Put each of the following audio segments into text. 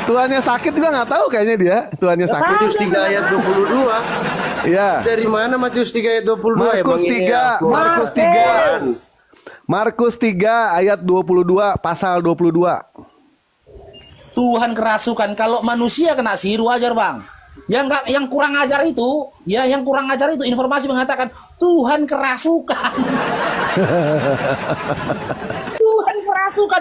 Tuannya sakit juga nggak tahu kayaknya dia. Tuannya sakit. Matius 3 ayat 22. Iya. Dari mana Matius 3 ayat 22? Markus Emang ini 3, Al-Quran. Markus 3. Markus 3 ayat 22, pasal 22. Tuhan kerasukan. Kalau manusia kena sihir wajar, Bang. Yang kurang ajar itu, ya yang kurang ajar itu informasi mengatakan Tuhan kerasukan. Tuhan kerasukan.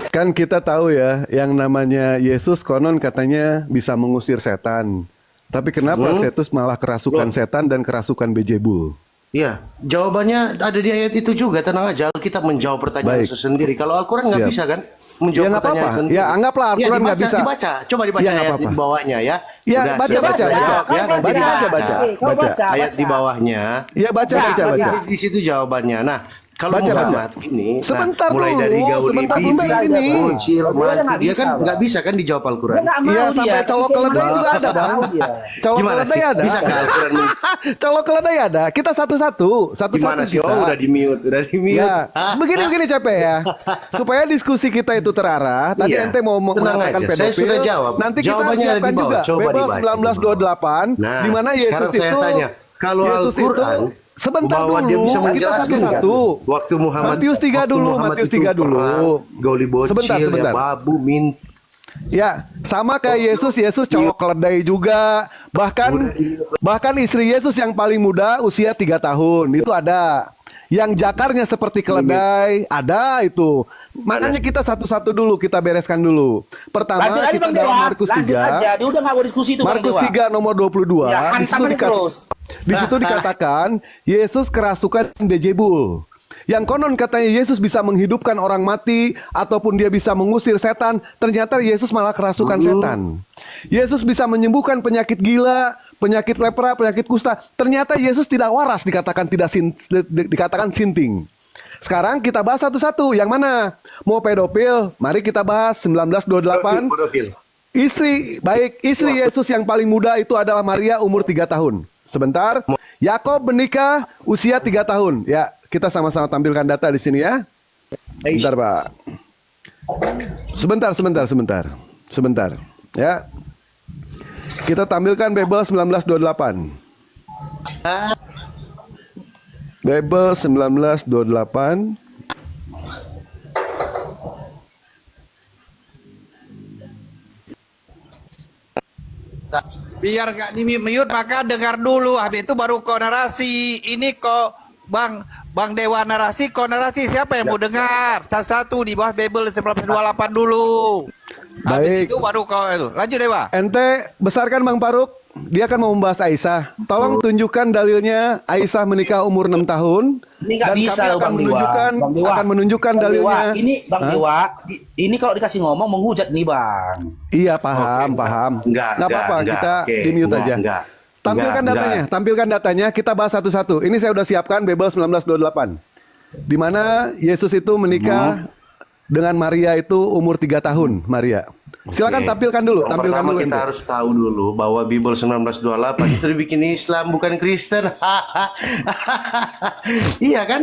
Kan kita tahu ya, yang namanya Yesus konon katanya bisa mengusir setan. Tapi kenapa Yesus malah kerasukan setan dan kerasukan Beelzebul? Iya, jawabannya ada di ayat itu juga. Tenang aja, kita menjawab pertanyaan Baik. sendiri. Kalau Al-Quran nggak Siap. bisa kan? Menjawab Ya, nggak pertanyaan apa-apa. sendiri. Ya, anggaplah Al-Quran nggak bisa. Dibaca. Coba dibaca Ya, nggak ayat apa-apa. di bawahnya ya. Ya, Udah, baca, selesai baca, jawab baca. ya. Nanti Baca aja, dibaca. baca. Kau baca. Ayat di bawahnya. Ya, baca. Di situ jawabannya. Nah, kalau Baca, Muhammad ini, Sebentar mulai dulu, dari gauli sebentar dulu, bibit, ini. bocil, Dia mati, nggak dia bisa, kan Bang. nggak bisa kan dijawab Al-Quran. Dia nggak mau Iya, dia. sampai colok Tapi keledai kayak juga ada, nggak Bang. mau dia. Colok Gimana keledai sih? ada. Bisa nggak Al-Quran? Colok keledai ada. Kita satu-satu. Gimana sih? kita. Oh, udah di mute, Ya, begini Capek ya. Supaya diskusi kita itu terarah. Tadi Iya, ente mau tenang mengatakan aja. pedofil. Saya sudah jawab. Nanti kita Jawabannya ada di siapkan bawah. juga. Coba Bebel dibaca. 1928 Nah, di mana Yesus sekarang saya itu tanya, kalau Yesus Al-Quran itu, sebentar bahwa dulu, dia bisa kita menjelaskan satu-satu. waktu Muhammad Matius 3 waktu dulu, Muhammad Matius itu 3 dulu. perang, gauli bocil, Sebentar. ya babu, min. Ya, sama kayak Yesus colok keledai juga. Bahkan istri Yesus yang paling muda usia 3 tahun itu ada. Yang jakarnya seperti keledai ada itu. Makanya kita satu-satu dulu kita bereskan dulu. Pertama Lanjut aja kita Bang dalam Dewa. Markus Lanjut 3. aja. Dia udah nggak mau diskusi itu Bang Markus Dewa. 3 nomor 22. Ya, Di situ hantam aja terus. Di situ dikatakan Yesus kerasukan Beelzebul. Yang konon katanya Yesus bisa menghidupkan orang mati ataupun dia bisa mengusir setan, ternyata Yesus malah kerasukan setan. Yesus bisa menyembuhkan penyakit gila, penyakit lepra, penyakit kusta. Ternyata Yesus tidak waras, dikatakan sinting. Sekarang kita bahas satu-satu. Yang mana? Mau pedofil? Mari kita bahas 1928. Pedofil. Istri Yesus yang paling muda itu adalah Maria umur 3 tahun. Sebentar. Yakob menikah usia 3 tahun. Ya, kita sama-sama tampilkan data di sini ya. Sebentar, Pak. Sebentar. Ya. Kita tampilkan Babel 1928. Babel 1928. Biar gak di mute maka dengar dulu, habis itu baru kau narasi. Ini kok Bang Dewa narasi, kau narasi, siapa yang mau dengar? Satu-satu di bawah Bible 1928 dulu. Habis Baik. itu baru kau itu. Lanjut Dewa. Ente besarkan Bang Faruk. Dia akan mau membahas Aisyah. Tolong tunjukkan dalilnya Aisyah menikah umur 6 tahun. Ini nggak Dan bisa kami loh, Bang Dewa. Bang Dewa. akan menunjukkan Bang Dewa, dalilnya. ini Bang Hah? Dewa, ini kalau dikasih ngomong menghujat nih Bang. Iya, paham. Enggak apa-apa, enggak. kita Oke, di mute aja. enggak. Tampilkan datanya, kita bahas satu-satu. Ini saya udah siapkan Babel 1928. Di mana Yesus itu menikah dengan Maria itu umur 3 tahun, Maria. Silakan Oke. tampilkan dulu, Yang tampilkan pertama dulu. kita ente. harus tahu dulu bahwa Bible 1928 itu dibikin Islam bukan Kristen. Iya kan?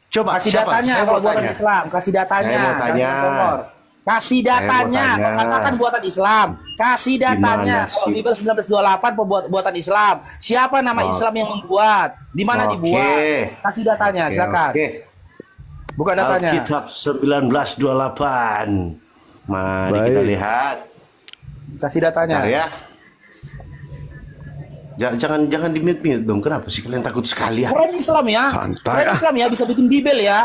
Coba Kasih siapa? datanya Saya kalau mau buatan tanya. Islam, kasih datanya. Saya mau tanya. jangan kompor. Kasih Saya mau datanya, tanya. kau katakan buatan Islam. Kasih datanya. Gimana Kalau sih? Bible 1928 buatan Islam. Siapa nama Islam yang membuat? Di mana Oke. dibuat? Kasih datanya, silakan. Oke. Bukan datanya. Alkitab 1928. Mari Baik. kita lihat. Kasih datanya. Bentar ya. Jangan di mute dong. Kenapa sih kalian takut sekali ya? Keren Islam ya. Santai, Keren ah. Islam ya bisa bikin Bible ya.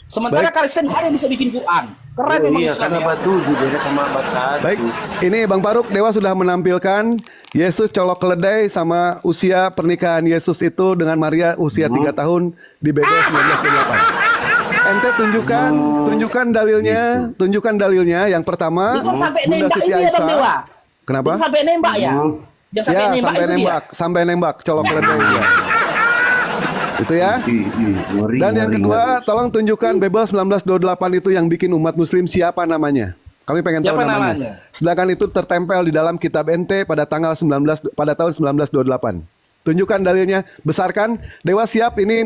Sementara Baik. Kristen nggak ada yang bisa bikin Quran. Keren Oh, memang iya, Islam karena ya. abad 7 beda sama abad 1. Baik, ini Bang Faruk, Dewa sudah menampilkan Yesus colok keledai sama usia pernikahan Yesus itu dengan Maria usia 3 tahun di Babel 1928. Ente tunjukkan tunjukkan dalilnya. Yang pertama, Itu sampai Bunda nembak Siti itu ya Bang Aisyah. Dewa. Kenapa? Itu sampai nembak ya. Yang sampai Ya, nembak itu dia. sampai nembak, colok keledai ya. Itu ya. Ngeri, Dan yang ngeri, kedua, ngeri. tolong tunjukkan Babel 1928 itu yang bikin umat muslim siapa namanya? Kami pengen tahu Siapa namanya. namanya? Sedangkan itu tertempel di dalam kitab NT pada tahun 1928. Tunjukkan dalilnya, besarkan. Dewa siap ini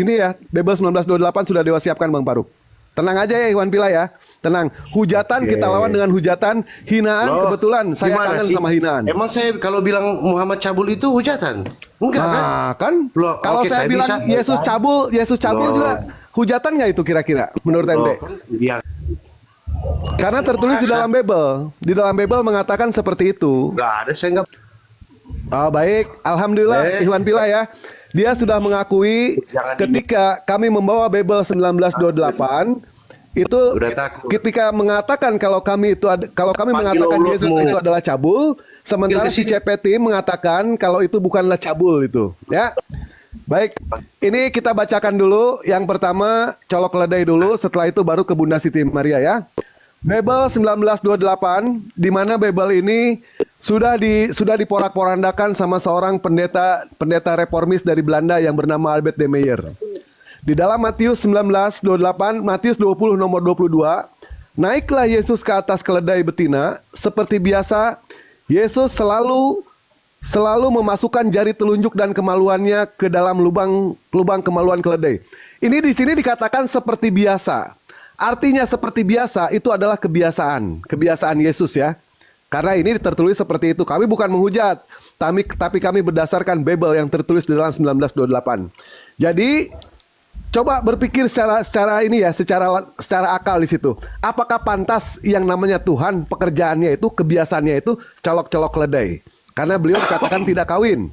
ya, Babel 1928 sudah Dewa siapkan Bang Faruk. Tenang aja ya Iwan Pila ya. Tenang. Hujatan kita lawan dengan hujatan, hinaan kebetulan saya gimana kangen sih? sama hinaan. Emang saya kalau bilang Muhammad cabul itu hujatan? Enggak kan? Nah, kan Loh, kalau oke, saya saya bilang bisa. Yesus cabul Loh. juga hujatan nggak itu kira-kira menurut ente? Ya, Karena tertulis di dalam Babel. Di dalam Babel mengatakan seperti itu. enggak ada, saya enggak. Oh, baik, alhamdulillah Iwan Pila ya. Dia sudah mengakui Jangan ketika kami membawa Babel 1928 itu Udah takut. ketika mengatakan kalau kami mengatakan Yesus Allahmu. itu adalah cabul, sementara si CPT mengatakan kalau itu bukanlah cabul itu, ya. Baik, ini kita bacakan dulu. Yang pertama colok keledai dulu, setelah itu baru ke Bunda Siti Maria ya. Babel 1928, di mana Babel ini sudah diporak-porandakan sama seorang pendeta reformis dari Belanda yang bernama Albert de Meyer. Di dalam Matius 19:28, Matius 20 nomor 22, naiklah Yesus ke atas keledai betina, seperti biasa Yesus selalu memasukkan jari telunjuk dan kemaluannya ke dalam lubang kemaluan keledai. Ini di sini dikatakan seperti biasa. Artinya seperti biasa itu adalah kebiasaan Yesus ya. Karena ini tertulis seperti itu. Kami bukan menghujat, tapi kami berdasarkan Babel yang tertulis di dalam 1928. Jadi coba berpikir secara akal di situ. Apakah pantas yang namanya Tuhan pekerjaannya itu, kebiasaannya itu colok-colok keledai? Karena beliau dikatakan tidak kawin.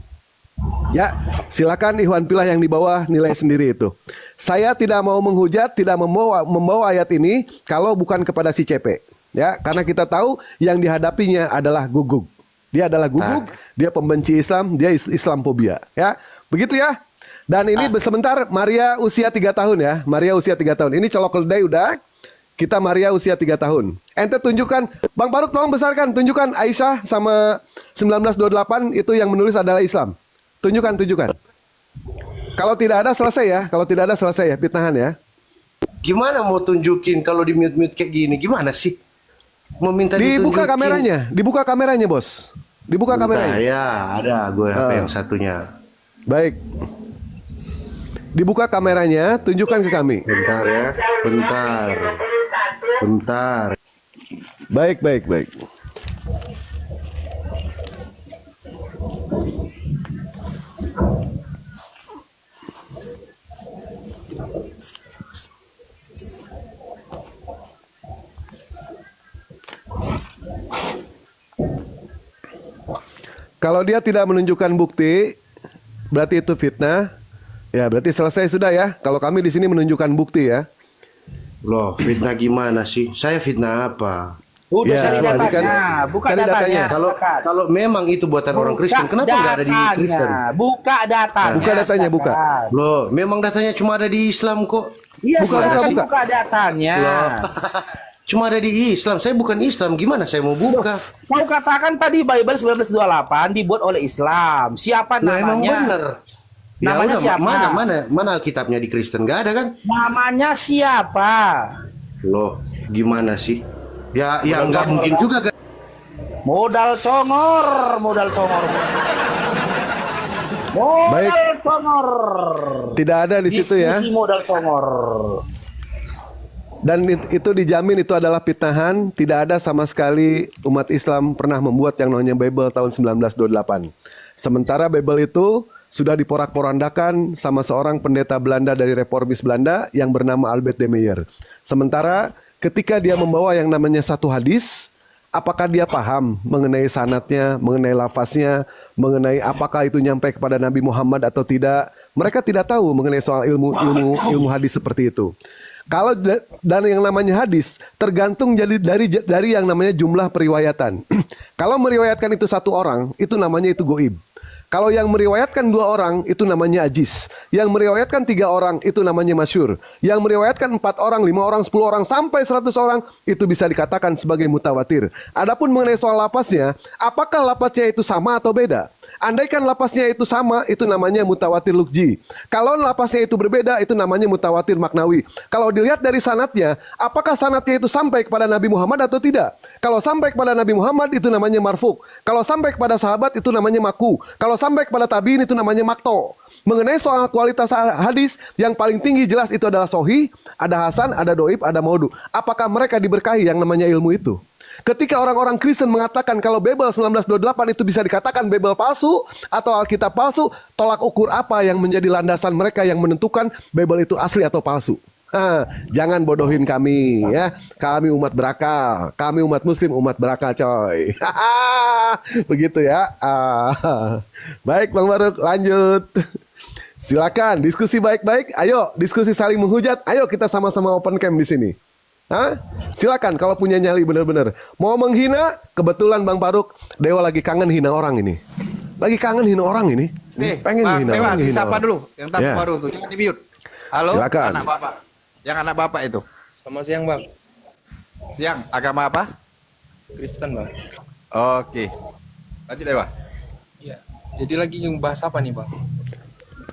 Ya, silakan Iwan Pila yang di bawah nilai sendiri itu. Saya tidak mau menghujat, tidak membawa ayat ini kalau bukan kepada si CP. Ya, karena kita tahu yang dihadapinya adalah guguk. Dia adalah guguk, dia pembenci Islam, dia Islamfobia. Ya, begitu ya. Dan ini sebentar Maria usia 3 tahun ya. Maria usia 3 tahun. Ini colok keledai udah. Kita Maria usia 3 tahun. Ente tunjukkan, Bang Faruk tolong besarkan. Tunjukkan Aisyah sama 1928 itu yang menulis adalah Islam. Tunjukkan. Kalau tidak ada selesai ya. Kalau tidak ada selesai ya, fitnahan ya. Gimana mau tunjukin kalau di mute-mute kayak gini? Gimana sih? Mau minta Dibuka ditunjukin? kameranya, Bos. Dibuka Bentar, kameranya. ya, ada gue HP yang satunya. Baik. Dibuka kameranya, tunjukkan ke kami. Bentar ya, bentar. Baik. Kalau dia tidak menunjukkan bukti, berarti itu fitnah. Ya, berarti selesai sudah ya. Kalau kami di sini menunjukkan bukti ya. Loh, fitnah gimana sih? Saya fitnah apa? Udah Ya, cari berarti kan- datanya, buka cari datanya. datanya. Kalau memang itu buatan orang Kristen, kenapa nggak ada di Kristen? Buka datanya. Buka datanya, buka. silakan. Loh, memang datanya cuma ada di Islam kok. Iya, Buka, silakan buka. buka datanya. Cuma ada di Islam. Saya bukan Islam. Gimana saya mau buka? Kau katakan tadi Bible 1928 dibuat oleh Islam. Siapa Loh, emang namanya? bener. Ya Namanya udah, siapa? Mana Alkitabnya di Kristen? Nggak ada kan? Namanya siapa? Loh, gimana sih? Ya nggak mungkin juga kan? Modal congor. Modal Baik. congor. Tidak ada di situ ya. Diskusi modal congor. Dan itu dijamin itu adalah fitnahan. Tidak ada sama sekali umat Islam pernah membuat yang namanya Bible tahun 1928. Sementara Bible itu sudah diporak-porandakan sama seorang pendeta Belanda dari reformis Belanda yang bernama Albert de Meyer. Sementara ketika dia membawa yang namanya satu hadis, apakah dia paham mengenai sanadnya, mengenai lafaznya, mengenai apakah itu nyampe kepada Nabi Muhammad atau tidak? Mereka tidak tahu mengenai soal ilmu hadis seperti itu. Dan yang namanya hadis tergantung dari yang namanya jumlah periwayatan. Kalau meriwayatkan itu satu orang, itu namanya itu goib. Kalau yang meriwayatkan 2 orang, itu namanya ajis. Yang meriwayatkan 3 orang, itu namanya masyhur. Yang meriwayatkan 4 orang, 5 orang, 10 orang, sampai 100 orang, itu bisa dikatakan sebagai mutawatir. Adapun mengenai soal lafaznya, apakah lafaznya itu sama atau beda? Andaikan lapasnya itu sama, itu namanya mutawatir lugji. Kalau lapasnya itu berbeda, itu namanya mutawatir maknawi. Kalau dilihat dari sanadnya, apakah sanadnya itu sampai kepada Nabi Muhammad atau tidak? Kalau sampai kepada Nabi Muhammad, itu namanya marfuk. Kalau sampai kepada sahabat, itu namanya maku. Kalau sampai kepada tabiin, itu namanya makto. Mengenai soal kualitas hadis, yang paling tinggi jelas itu adalah sohi, ada hasan, ada doib, ada maudu. Apakah mereka diberkahi yang namanya ilmu itu? Ketika orang-orang Kristen mengatakan kalau Bible 1928 itu bisa dikatakan Bible palsu atau Alkitab palsu, tolak ukur apa yang menjadi landasan mereka yang menentukan Bible itu asli atau palsu? Jangan bodohin kami ya. Kami umat berakal, kami umat muslim, umat berakal coy. Begitu ya. Baik Bang Baruk, lanjut. Silakan diskusi baik-baik. Ayo diskusi saling menghujat. Ayo kita sama-sama open cam di sini. Silakan kalau punya nyali bener-bener. Mau menghina, kebetulan Bang Baruk, Dewa lagi kangen hina orang ini. Lagi kangen hina orang ini. Pengen Bang hina Dewa, orang. disapa dulu. Yang tadi Ya. baru tuh, jangan di mute. Halo, Silakan. anak bapak. Yang anak bapak itu. Selamat siang bang. Yang agama apa? Kristen bang. Oke. Lanjut Dewa. Iya. Jadi lagi bahas apa nih bang?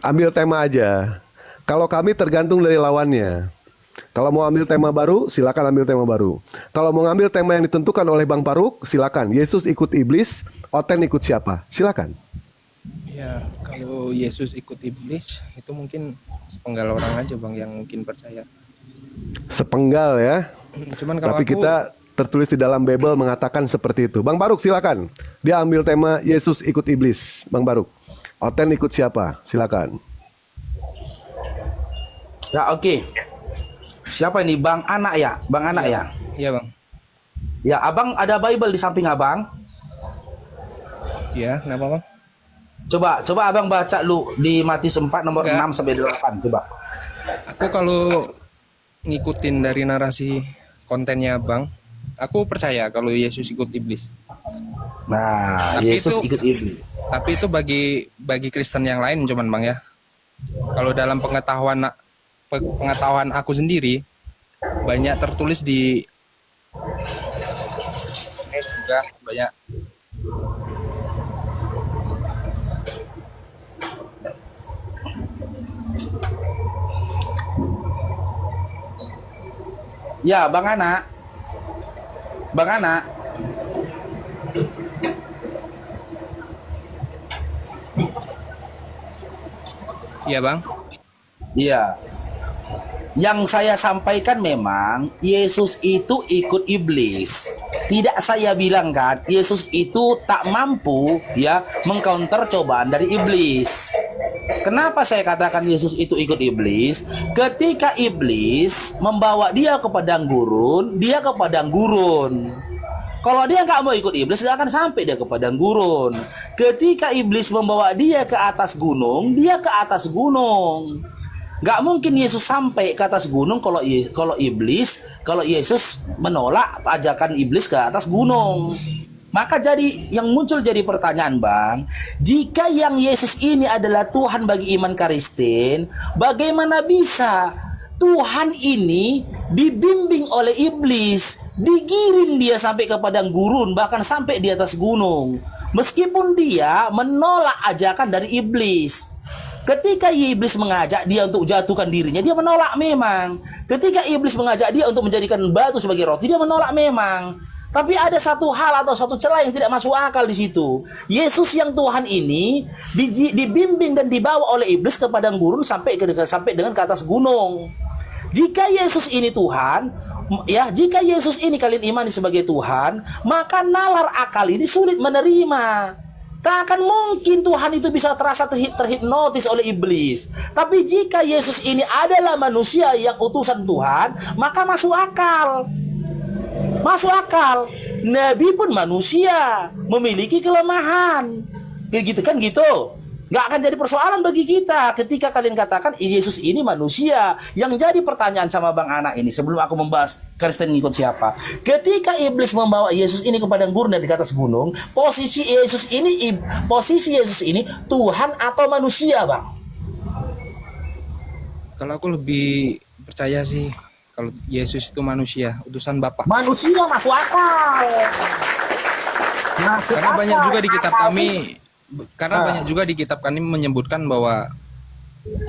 Ambil tema aja. Kalau kami tergantung dari lawannya. Kalau mau ambil tema baru, silakan ambil tema baru. Kalau mau ngambil tema yang ditentukan oleh Bang Baruk, silakan. Yesus ikut iblis, Oten ikut siapa? Silakan. Ya kalau Yesus ikut iblis itu mungkin sepenggal orang aja bang yang mungkin percaya. Sepenggal ya. Cuman kalau Tapi aku kita tertulis di dalam Bible mengatakan seperti itu. Bang Baruk silakan. Dia ambil tema Yesus ikut iblis. Bang Baruk. Oten ikut siapa? Silakan. Ya oke. Siapa ini Bang Anak ya? Bang Anak ya? Iya bang. Ya abang ada Bible di samping abang. Iya kenapa bang? Coba abang baca lu di Matius 4 nomor Enggak. 6 sampai 8 coba. Aku kalau ngikutin dari narasi kontennya bang, aku percaya kalau Yesus ikut iblis. Nah, Tapi Yesus itu- ikut iblis. Tapi itu bagi Kristen yang lain cuman bang ya. Kalau dalam pengetahuan aku sendiri banyak tertulis di juga banyak Ya, Bang Anak. Bang Anak. iya bang. Iya. Yang saya sampaikan memang Yesus itu ikut iblis. Tidak saya bilang kan Yesus itu tak mampu ya mengcounter cobaan dari iblis. Kenapa saya katakan Yesus itu ikut iblis? Ketika iblis membawa dia ke padang gurun, dia ke padang gurun. Kalau dia nggak mau ikut iblis, nggak akan sampai dia ke padang gurun. Ketika iblis membawa dia ke atas gunung, dia ke atas gunung. Nggak mungkin Yesus sampai ke atas gunung kalau Yesus menolak ajakan iblis ke atas gunung. Maka yang muncul jadi pertanyaan Bang, jika yang Yesus ini adalah Tuhan bagi iman Kristen, bagaimana bisa Tuhan ini dibimbing oleh iblis, digiring dia sampai ke padang gurun, bahkan sampai di atas gunung, meskipun dia menolak ajakan dari iblis. Ketika iblis mengajak dia untuk jatuhkan dirinya, dia menolak memang. Ketika iblis mengajak dia untuk menjadikan batu sebagai roti, dia menolak memang. Tapi ada satu hal atau satu celah yang tidak masuk akal di situ. Yesus yang Tuhan ini dibimbing dan dibawa oleh iblis ke padang gurun sampai dengan ke atas gunung. Jika Yesus ini Tuhan, ya, jika Yesus ini kalian imani sebagai Tuhan, maka nalar akal ini sulit menerima. Tak akan mungkin Tuhan itu bisa terasa terhipnotis oleh iblis. Tapi jika Yesus ini adalah manusia yang utusan Tuhan, maka masuk akal. Masuk akal. Nabi pun manusia, memiliki kelemahan. Kayak gitu kan gitu. Nggak akan jadi persoalan bagi kita ketika kalian katakan Yesus ini manusia. Yang jadi pertanyaan sama Bang Anak ini sebelum aku membahas Kristen ikut siapa. Ketika iblis membawa Yesus ini ke padang gurun dan di atas gunung, posisi Yesus ini Tuhan atau manusia, Bang? Kalau aku lebih percaya sih kalau Yesus itu manusia, utusan Bapa. Manusia masuk akal. Masuk Karena banyak akal. juga di kitab kami Karena banyak juga di kitab kami menyebutkan bahwa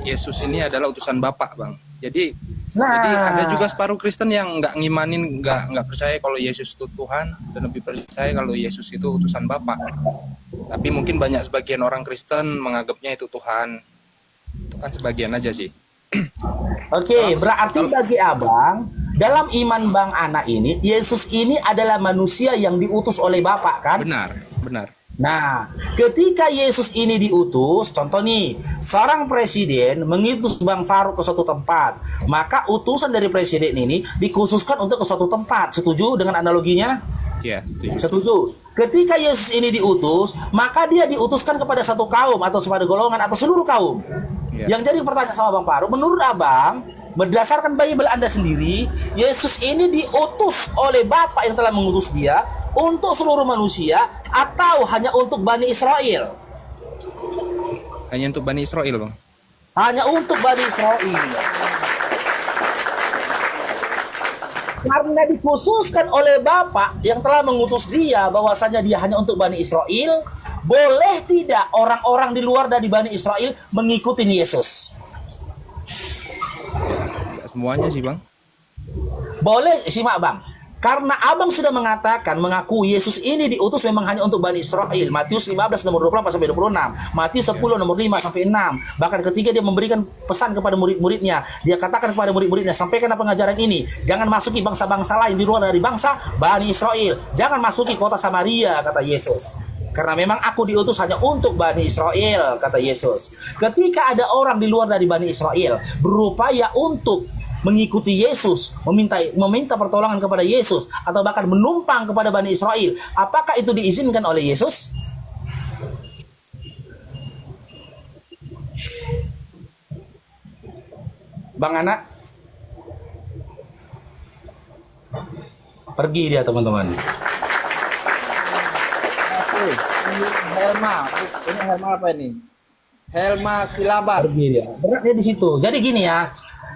Yesus ini adalah utusan Bapa, Bang. Jadi ada juga separuh Kristen yang nggak ngimanin, nggak percaya kalau Yesus itu Tuhan, dan lebih percaya kalau Yesus itu utusan Bapa. Tapi mungkin banyak sebagian orang Kristen menganggapnya itu Tuhan. Itu kan sebagian aja sih. Oke, berarti bagi abang, dalam iman Bang Ana ini, Yesus ini adalah manusia yang diutus oleh Bapa, kan? Benar. Nah, ketika Yesus ini diutus, contoh nih, seorang presiden mengutus Bang Faruk ke suatu tempat, maka utusan dari presiden ini dikhususkan untuk ke suatu tempat. Setuju dengan analoginya? Iya, setuju. Setuju. Ketika Yesus ini diutus, maka dia diutuskan kepada satu kaum atau kepada golongan atau seluruh kaum. Iya. Yang jadi pertanyaan sama Bang Faruk, menurut abang, berdasarkan Bible Anda sendiri, Yesus ini diutus oleh Bapa yang telah mengutus dia untuk seluruh manusia atau hanya untuk Bani Israel? Hanya untuk Bani Israel, Bang. Hanya untuk Bani Israel. Karena dikhususkan oleh Bapa yang telah mengutus dia bahwasanya dia hanya untuk Bani Israel, boleh tidak orang-orang di luar dari Bani Israel mengikuti Yesus? Nggak semuanya sih, Bang. Boleh, simak Bang. Karena abang sudah mengatakan, mengaku Yesus ini diutus memang hanya untuk Bani Israel. Matius 15 nomor 24 sampai 26. Matius 10 nomor 5 sampai 6. Bahkan ketika dia memberikan pesan kepada murid-muridnya, dia katakan kepada murid-muridnya, sampaikan pengajaran ini. Jangan masuki bangsa-bangsa lain di luar dari bangsa Bani Israel. Jangan masuki kota Samaria, kata Yesus. Karena memang aku diutus hanya untuk Bani Israel, kata Yesus. Ketika ada orang di luar dari Bani Israel berupaya untuk mengikuti Yesus, meminta pertolongan kepada Yesus, atau bahkan menumpang kepada Bani Israel, apakah itu diizinkan oleh Yesus? Bang Ana? Pergi dia, teman-teman. Helma, ini Helma apa ini? Helma Silaban. Pergi dia. Beratnya di situ. Jadi gini ya,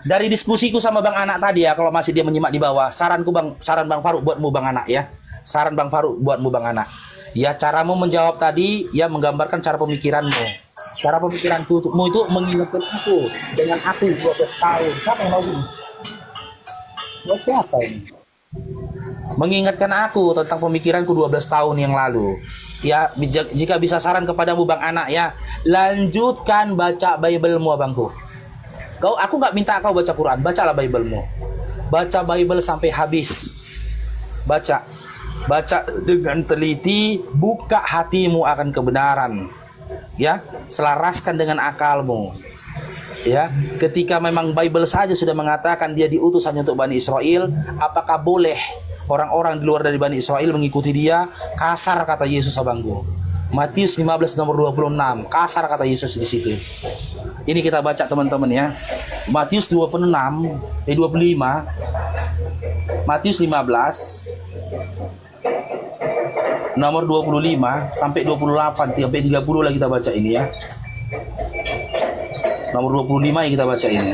dari diskusiku sama Bang Anak tadi ya, kalau masih dia menyimak di bawah, saran Bang Faruk buatmu Bang Anak ya. Saran Bang Faruk buatmu Bang Anak. Ya, caramu menjawab tadi ya menggambarkan cara pemikiranmu. Cara pemikiranmu itu mengingatkan aku dengan aku 12 tahun. Siapa yang mau gini? Buat siapa ini? Mengingatkan aku tentang pemikiranku 12 tahun yang lalu. Ya, jika bisa saran kepadamu Bang Anak ya, lanjutkan baca Bible-mu abangku. Aku nggak minta kau baca Quran, bacalah Bible-mu. Baca Bible sampai habis. Baca dengan teliti, buka hatimu akan kebenaran. Ya, selaraskan dengan akalmu. Ya, ketika memang Bible saja sudah mengatakan dia diutus hanya untuk Bani Israel, apakah boleh orang-orang di luar dari Bani Israel mengikuti dia? Kasar kata Yesus abangku. Matius 15 nomor 26, kasar kata Yesus di situ. Ini kita baca teman-teman ya. Matius 25 Matius 15 nomor 25 sampai 28 sampai 30 lah kita baca ini ya. Nomor 25 yang kita baca ini.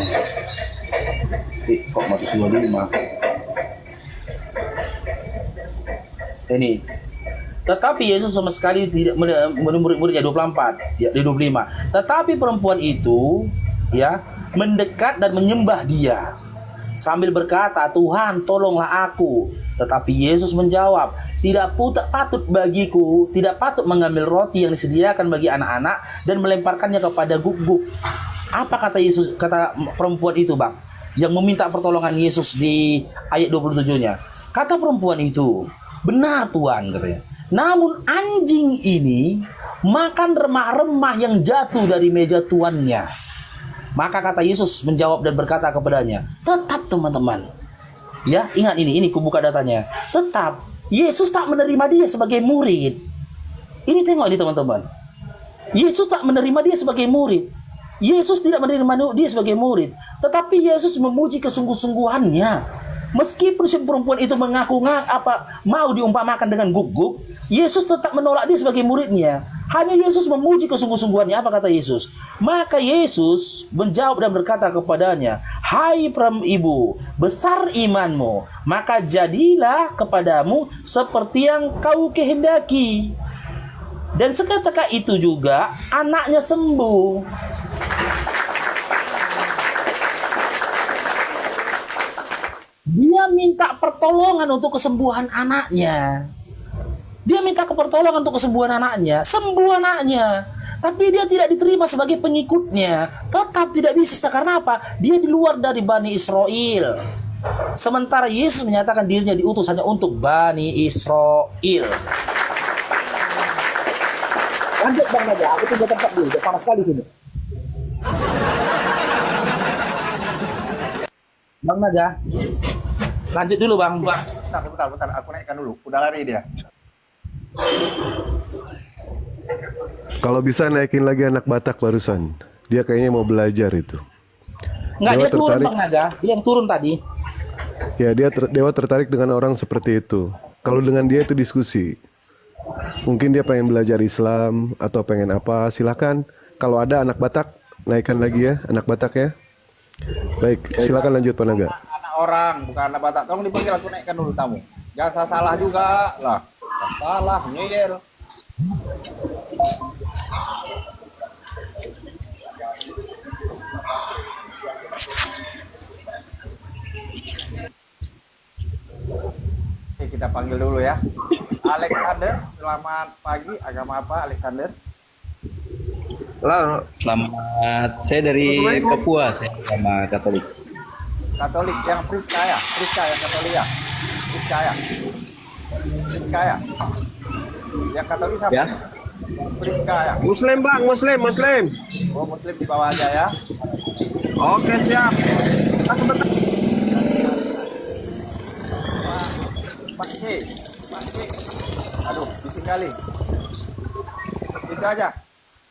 Kok Matius 25? Ini. Tetapi Yesus sama sekali tidak murid-muridnya 24, ya, di 25. Tetapi perempuan itu ya mendekat dan menyembah dia sambil berkata, "Tuhan, tolonglah aku." Tetapi Yesus menjawab, tidak patut bagiku, tidak patut mengambil roti yang disediakan bagi anak-anak dan melemparkannya kepada guguk. Apa kata Yesus, kata perempuan itu, Bang, yang meminta pertolongan Yesus di ayat 27-nya? Kata perempuan itu, "Benar Tuhan," katanya. "Namun anjing ini makan remah-remah yang jatuh dari meja tuannya." Maka kata Yesus menjawab dan berkata kepadanya, tetap teman-teman. Ya, ingat ini kubuka datanya. Tetap Yesus tak menerima dia sebagai murid. Ini tengok ini teman-teman. Yesus tak menerima dia sebagai murid. Yesus tidak menerima dia sebagai murid. Tetapi Yesus memuji kesungguh-sungguhannya. Meskipun si perempuan itu mengaku mau diumpamakan dengan guguk, Yesus tetap menolak dia sebagai muridnya. Hanya Yesus memuji kesungguh-sungguhannya. Apa kata Yesus? Maka Yesus menjawab dan berkata kepadanya, "Hai ibu, besar imanmu, maka jadilah kepadamu seperti yang kau kehendaki." Dan seketika itu juga anaknya sembuh. Dia minta pertolongan untuk kesembuhan anaknya. Dia minta pertolongan untuk kesembuhan anaknya, sembuh anaknya. Tapi dia tidak diterima sebagai pengikutnya. Tetap tidak bisa. Karena apa? Dia di luar dari Bani Israel. Sementara Yesus menyatakan dirinya diutus hanya untuk Bani Israel. Lanjut Bang Naga, aku tinggal tempat dulu, udah panas sekali sini. Bang Naga, lanjut dulu Bang. Bentar, aku naikkan dulu. Udah lari dia. Kalau bisa naikin lagi anak Batak barusan. Dia kayaknya mau belajar itu. Enggak, Dewa dia turun tertarik. Bang Naga. Dia yang turun tadi. Ya, Dewa tertarik dengan orang seperti itu. Kalau dengan dia itu diskusi. Mungkin dia pengen belajar Islam atau pengen apa, silakan. Kalau ada anak Batak, naikkan lagi ya, anak Batak ya. Baik, silakan lanjut Pak Naga. Anak orang, bukan anak Batak. Tolong dipanggil, aku naikkan dulu tamu. Jangan salah juga lah. Salah, ngeyel. Oke, kita panggil dulu ya. Alexander, selamat pagi. Agama apa Alexander? Selamat, saya dari Papua, saya agama Katolik. Katolik yang Priska ya? Priska yang Katolik ya? Priska ya? Priska ya? Yang Katolik siapa? Ya. Priska ya? Muslim bang, Muslim. Oh, Muslim di bawah aja ya. Oke siap. Pak C. Aduh, ditinggalin. Itu aja.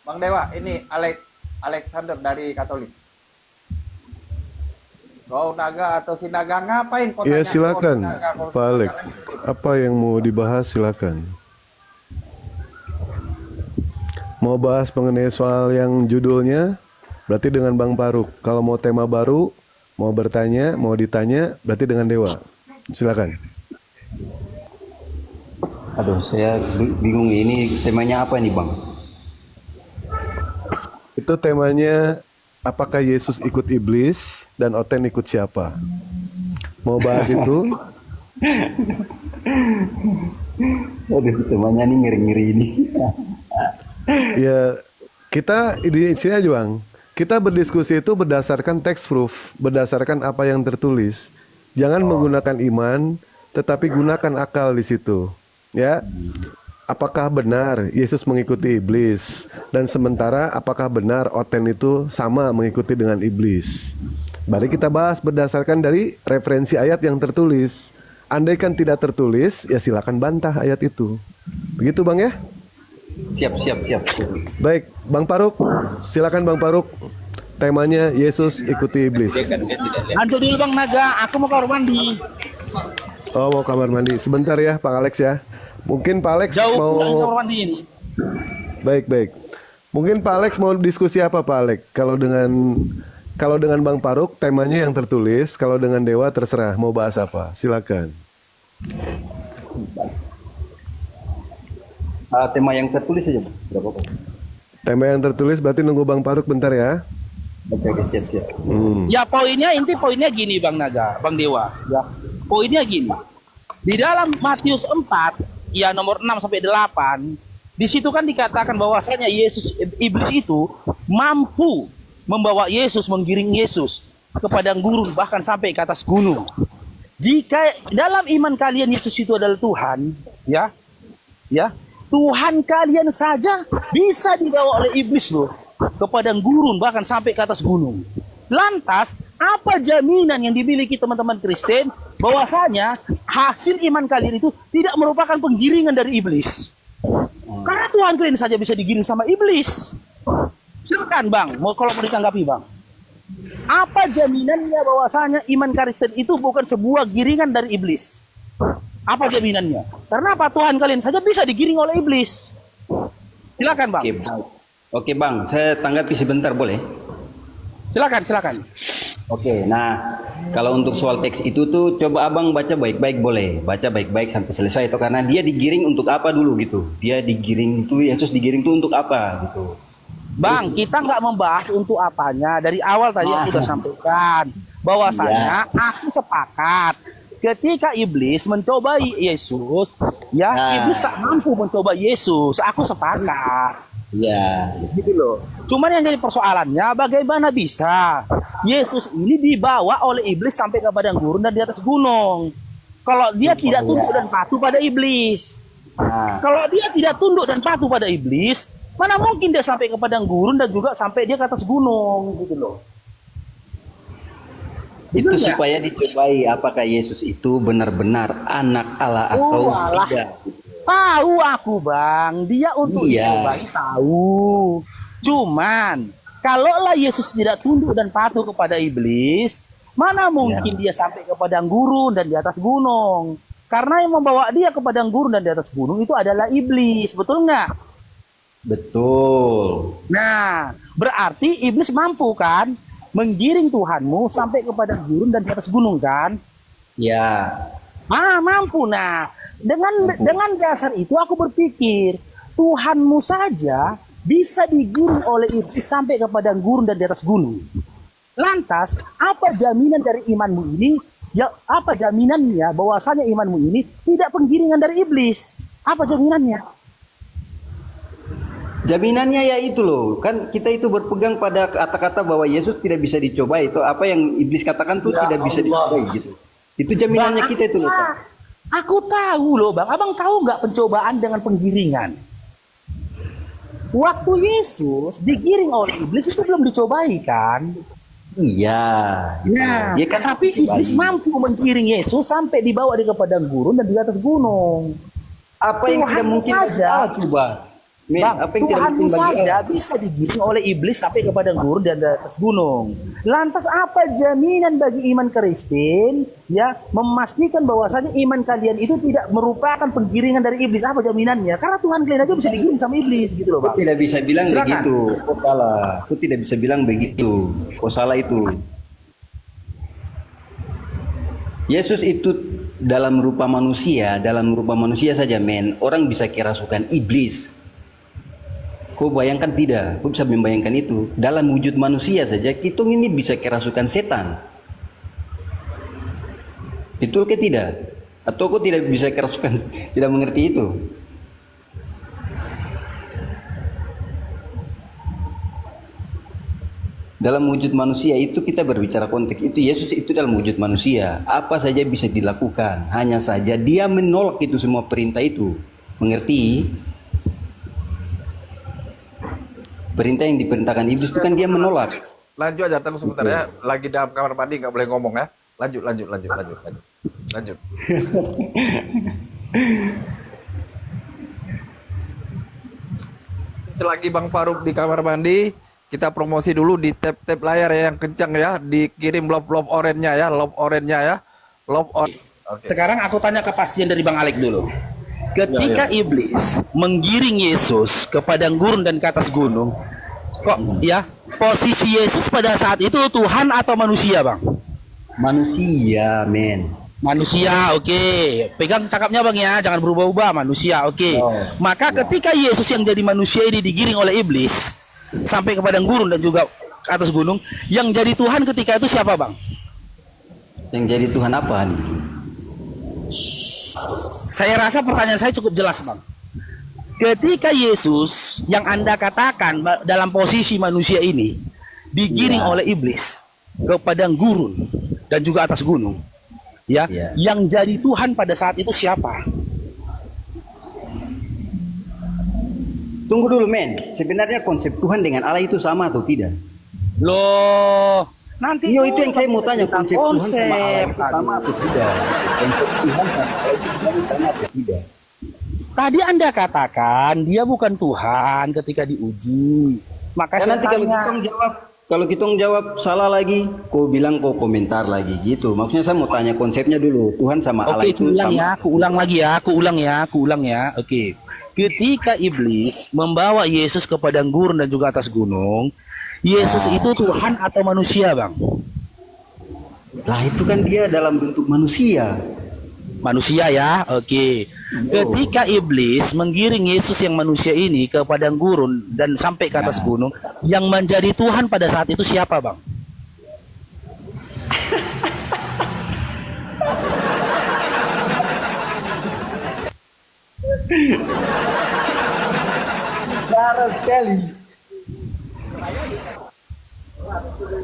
Bang Dewa, ini Alexander dari Katolik. Kau naga atau si naga ngapain? Kau Ya tanya, silakan kau si naga, kau si Pak Alex. naga. Apa yang mau dibahas silakan. Mau bahas mengenai soal yang judulnya, berarti dengan Bang Paruk. Kalau mau tema baru, mau bertanya, mau ditanya, berarti dengan Dewa. Silakan. Aduh, saya bingung ini temanya apa nih Bang? Itu temanya, apakah Yesus ikut iblis dan Oten ikut siapa? Mau bahas itu? Aduh, temanya nih ngeri-ngeri ini. Ya, kita di sini aja Bang. Kita berdiskusi itu berdasarkan text proof, berdasarkan apa yang tertulis. Jangan menggunakan iman, tetapi gunakan akal di situ. Ya, apakah benar Yesus mengikuti iblis? Dan sementara apakah benar Oten itu sama mengikuti dengan iblis? Mari kita bahas berdasarkan dari referensi ayat yang tertulis. Andaikan tidak tertulis, ya silakan bantah ayat itu. Begitu Bang ya? Siap. Baik, Bang Paruk, silakan Bang Paruk. Temanya Yesus ikuti iblis. Lanjut dulu Bang Naga, aku mau kamar mandi. Oh, mau kamar mandi. Sebentar ya, Pak Alex ya. Mungkin Pak Alex Jauh mau... pulang kamar mandi ini. Baik. Mungkin Pak Alex mau diskusi apa Pak Alex? Kalau dengan Bang Paruk temanya yang tertulis, kalau dengan Dewa terserah mau bahas apa. Silakan. Tema yang tertulis aja, berapa Bang? Tema yang tertulis berarti nunggu Bang Paruk bentar ya. Oke, siap. Ya inti poinnya gini Bang Naga, Bang Dewa. Ya. Poinnya gini. Di dalam Matius 4, ya nomor 6 sampai 8, di situ kan dikatakan bahwasanya iblis itu mampu membawa Yesus, menggiring Yesus ke padang gurun bahkan sampai ke atas gunung. Jika dalam iman kalian Yesus itu adalah Tuhan, ya, Tuhan kalian saja bisa dibawa oleh iblis loh ke padang gurun bahkan sampai ke atas gunung. Lantas, apa jaminan yang dimiliki teman-teman Kristen bahwasanya hasil iman kalian itu tidak merupakan penggiringan dari iblis? Karena Tuhan kalian saja bisa digiring sama iblis. Silakan Bang, kalau mau ditanggapi Bang. Apa jaminannya bahwasanya iman Kristen itu bukan sebuah giringan dari iblis? Apa jaminannya? Karena apa? Tuhan kalian saja bisa digiring oleh iblis. Silakan Bang. Oke Bang, saya tanggapi sebentar boleh? Silakan. Oke, nah Kalau untuk soal teks itu tuh coba abang baca baik-baik, boleh baca baik-baik sampai selesai itu, karena dia digiring untuk apa dulu gitu. Dia digiring itu, Yesus digiring itu untuk apa gitu. Bang, kita nggak membahas untuk apanya. Dari awal tadi aku sudah sampaikan bahwasanya aku sepakat ketika iblis mencobai Yesus, iblis tak mampu mencoba Yesus. Aku sepakat. Iya. Gitu loh. Cuman yang jadi persoalannya bagaimana bisa Yesus ini dibawa oleh iblis sampai ke padang gurun dan di atas gunung. Kalau dia tidak tunduk dan patuh pada iblis. Kalau dia tidak tunduk dan patuh pada iblis, mana mungkin dia sampai ke padang gurun dan juga sampai dia ke atas gunung gitu loh. Itu Betul nggak? supaya dicobai apakah Yesus itu benar-benar anak Allah atau alah. tidak. Tahu aku bang, dia untuk Iya. dicobai tahu. Cuman kalaulah Yesus tidak tunduk dan patuh kepada iblis, mana mungkin dia sampai ke padang gurun dan di atas gunung? Karena yang membawa dia ke padang gurun dan di atas gunung itu adalah iblis, betul nggak? Betul. Nah, berarti iblis mampu kan menggiring Tuhanmu sampai ke padang gurun dan di atas gunung kan? Ya. Mampu. Nah, dengan dasar itu aku berpikir Tuhanmu saja bisa digiring oleh iblis sampai ke padang gurun dan di atas gunung. Lantas, apa jaminan dari imanmu ini? Ya, apa jaminannya bahwasanya imanmu ini tidak penggiringan dari iblis? Apa jaminannya? Jaminannya ya itu loh, kan kita itu berpegang pada kata-kata bahwa Yesus tidak bisa dicobai, itu apa yang iblis katakan tuh tidak bisa dicobai gitu. Itu jaminannya kita itu loh, Pak. Aku tahu loh bang, abang tahu nggak pencobaan dengan penggiringan? Waktu Yesus digiring oleh iblis itu belum dicobai kan? Iya. Gitu. Nah, Dia kan tapi dicobai. iblis mampu menggiring Yesus sampai dibawa di ke padang gurun dan di atas gunung. Apa yang tidak Tuhan mungkin bagi saja. Allah coba? Men, Bang, apa yang tidak Tuhan mungkin bagi saja Allah? bisa digiring oleh iblis sampai ke padang gurun dan di atas gunung. Lantas apa jaminan bagi iman Kristen ya memastikan bahwasanya iman kalian itu tidak merupakan penggiringan dari iblis? Apa jaminannya? Karena Tuhan kalian aja bisa digiring sama iblis gitu loh, Aku Bang. tidak bisa bilang Silakan. begitu. Kau salah. Aku tidak bisa bilang begitu. Kau salah itu. Yesus itu dalam rupa manusia saja, men. Orang bisa kerasukan iblis. Kau bayangkan tidak? Kau bisa membayangkan itu. Dalam wujud manusia saja, kita ini bisa kerasukan setan. Betul ke tidak? Atau kau tidak bisa kerasukan, tidak mengerti itu? Dalam wujud manusia itu kita berbicara konteks itu, Yesus itu dalam wujud manusia. Apa saja bisa dilakukan. Hanya saja dia menolak itu semua perintah itu. Mengerti? Perintah yang diperintahkan iblis itu kan dia menolak. Lanjut aja, tunggu sebentar ya. Lagi dalam kamar mandi nggak boleh ngomong ya. Lanjut. Selagi Bang Faruk di kamar mandi, kita promosi dulu di tap layar ya yang kencang ya, dikirim love orange-nya ya, love orange. Oke. Sekarang aku tanya kepastian dari Bang Alek dulu. Ketika iblis menggiring Yesus ke padang gurun dan ke atas gunung, kok ya posisi Yesus pada saat itu Tuhan atau manusia, Bang? Manusia, men. Manusia, oke. Pegang cakapnya Bang ya, jangan berubah-ubah. Manusia, oke. Maka ketika Yesus yang jadi manusia ini digiring oleh iblis sampai ke padang gurun dan juga ke atas gunung, yang jadi Tuhan ketika itu siapa, Bang? Yang jadi Tuhan apa nih? Saya rasa pertanyaan saya cukup jelas, Bang. Ketika Yesus yang Anda katakan dalam posisi manusia ini digiring oleh iblis ke padang gurun dan juga atas gunung, ya, yang jadi Tuhan pada saat itu siapa? Tunggu dulu, men. Sebenarnya konsep Tuhan dengan Allah itu sama atau tidak? Loh, nanti Iya, itu yang saya mau tanya, konsep Tuhan sama Allah konsep. itu sama atau tidak? Konsep Tuhan sama Allah itu sama atau tidak? Tadi Anda katakan dia bukan Tuhan ketika diuji. Maka Kan saya nanti kalau kita jawab salah lagi, kau bilang kau komentar lagi gitu. Maksudnya saya mau tanya konsepnya dulu. Tuhan sama Allah Oke, itu aku ulang sama. ya, aku ulang ya. Oke. Ketika iblis membawa Yesus ke padang gurun dan juga atas gunung, Yesus itu Tuhan atau manusia, Bang? Lah itu kan dia dalam bentuk manusia. Manusia ya, oke. Ketika iblis menggiring Yesus yang manusia ini ke padang gurun dan sampai ke atas gunung, yang menjadi Tuhan pada saat itu siapa, Bang? Parah sekali.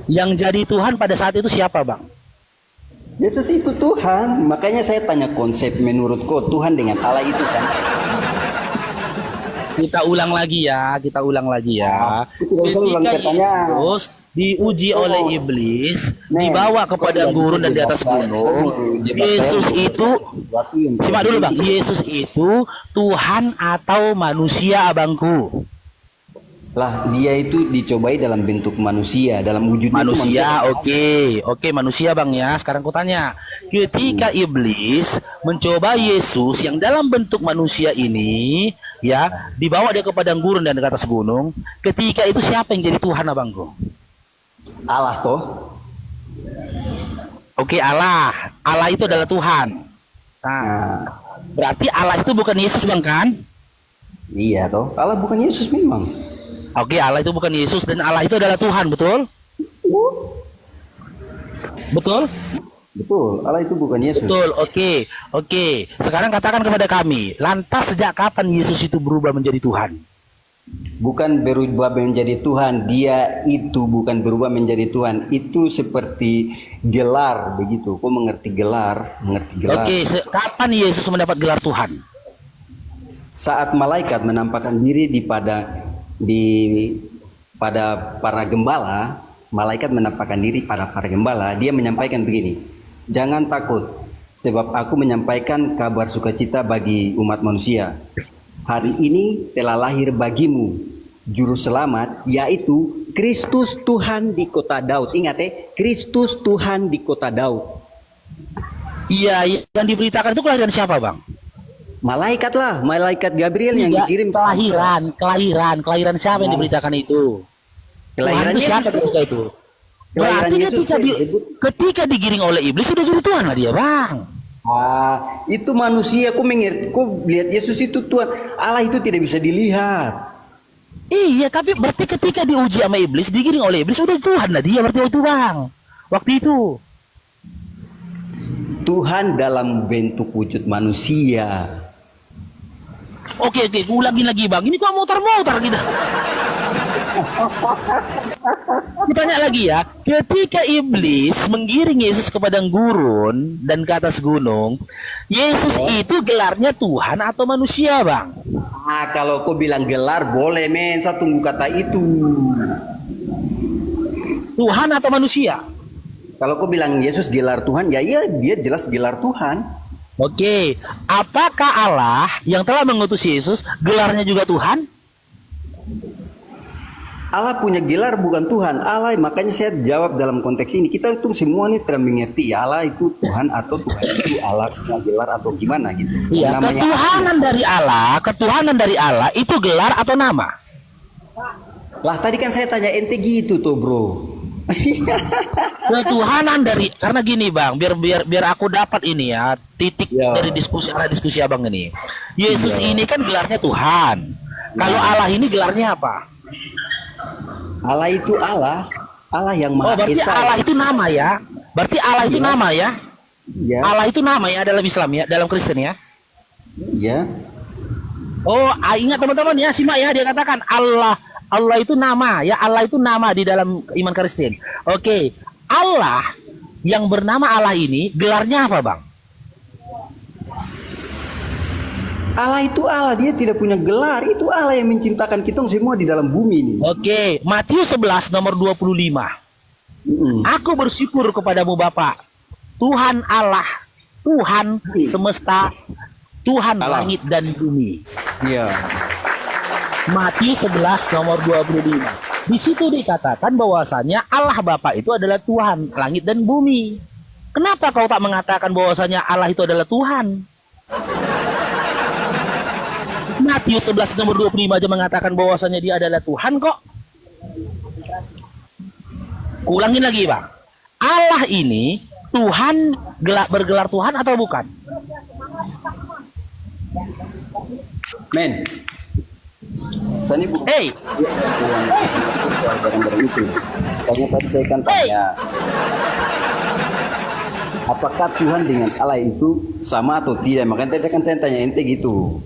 Yang jadi Tuhan pada saat itu siapa, Bang? Yesus itu Tuhan. Makanya saya tanya konsep menurut kau Tuhan dengan Allah itu kan. Kita ulang lagi ya, Itu nggak usah ulang pertanyaan. Yesus diuji oleh iblis, dibawa ke padang gurun dan di atas gunung. Yesus itu, simak dulu Bang, Yesus itu Tuhan atau manusia, abangku? Lah dia itu dicobai dalam bentuk manusia, dalam wujud Manusia, oke, manusia Bang ya. Sekarang ku tanya, ketika iblis mencoba Yesus yang dalam bentuk manusia ini, ya, dibawa dia ke padang gurun dan ke atas gunung, ketika itu siapa yang jadi Tuhan, abangku? Allah toh. Oke, Allah itu adalah Tuhan. Nah, berarti Allah itu bukan Yesus, Bang, kan? Iya toh. Allah bukan Yesus memang. Oke, Allah itu bukan Yesus dan Allah itu adalah Tuhan, betul? Betul? Betul, Allah itu bukan Yesus. Betul, oke. Sekarang katakan kepada kami, lantas sejak kapan Yesus itu berubah menjadi Tuhan? Bukan berubah menjadi Tuhan, dia itu bukan berubah menjadi Tuhan. Itu seperti gelar begitu. Kau mengerti gelar? Mengerti gelar. Oke, kapan Yesus mendapat gelar Tuhan? Saat malaikat menampakkan diri pada para gembala, malaikat menampakkan diri pada para gembala, dia menyampaikan begini, jangan takut, sebab aku menyampaikan kabar sukacita bagi umat manusia. Hari ini telah lahir bagimu juru selamat, yaitu Kristus Tuhan di kota Daud. Ingat Kristus Tuhan di kota Daud. Iya, yang diberitakan itu kelahiran siapa, Bang? Malaikat lah, malaikat Gabriel yang Tidak, dikirim. kelahiran siapa yang diberitakan itu? Kelahiran Tuhan itu siapa Yesus. ketika itu? Kelahiran Berarti Yesus ketika digiring oleh iblis sudah jadi Tuhan lah dia, Bang. Itu manusia. Kau mengerti? Kau lihat Yesus itu Tuhan. Allah itu tidak bisa dilihat. Iya, tapi berarti ketika diuji sama iblis, digiring oleh iblis sudah Tuhan lah dia berarti itu, Bang. Waktu itu. Tuhan dalam bentuk wujud manusia. Oke, ulangin lagi, Bang. Ini kok muter-muter kita. Ditanya lagi ya, ketika iblis menggiring Yesus ke padang gurun dan ke atas gunung, Yesus itu gelarnya Tuhan atau manusia, Bang? Kalau kau bilang gelar boleh, men. Saya tunggu kata itu. Tuhan atau manusia? Kalau kau bilang Yesus gelar Tuhan, ya iya, dia jelas gelar Tuhan. Oke, apakah Allah yang telah mengutus Yesus gelarnya juga Tuhan? Allah punya gelar bukan Tuhan. Allah, makanya saya jawab dalam konteks ini. Kita itu semua ini tidak mengerti ya, Allah itu Tuhan atau Tuhan itu Allah punya gelar atau gimana gitu. Iya, Namanya ketuhanan dari Allah itu gelar atau nama? lah tadi kan saya tanya ente gitu tuh bro. Ketuhanan dari, karena gini Bang, biar aku dapat ini ya titik dari diskusi abang ini. Yesus ini kan gelarnya Tuhan. Kalau Allah ini gelarnya apa? Allah itu Allah yang Maha berarti Esa. Allah itu nama ya. Berarti Allah itu nama ya. Ya. Allah itu nama ya dalam Islam ya, dalam Kristen ya. Iya. Oh, ingat teman-teman ya, simak ya, dia katakan Allah itu nama ya, Allah itu nama di dalam iman Kristen. Oke, Allah yang bernama Allah ini gelarnya apa, Bang? Allah itu Allah, dia tidak punya gelar. Itu Allah yang menciptakan kita semua di dalam bumi ini. Oke, Matius 11 nomor 25. Aku bersyukur kepadamu Bapa, Tuhan Allah, Tuhan semesta, Tuhan langit dan bumi. Iya. Matius 11 nomor 25. Di situ dikatakan bahwasanya Allah Bapa itu adalah Tuhan langit dan bumi. Kenapa kau tak mengatakan bahwasanya Allah itu adalah Tuhan? Matius 11 nomor 25 aja mengatakan bahwasanya dia adalah Tuhan kok. Ulangin lagi Bang. Allah ini Tuhan bergelar Tuhan atau bukan? Men, saya ini bukan Hey, barang-barang itu. Karena tadi saya kan tanya, apakah Tuhan dengan Allah itu sama atau tidak? Makanya tadi kan saya tanya ente gitu.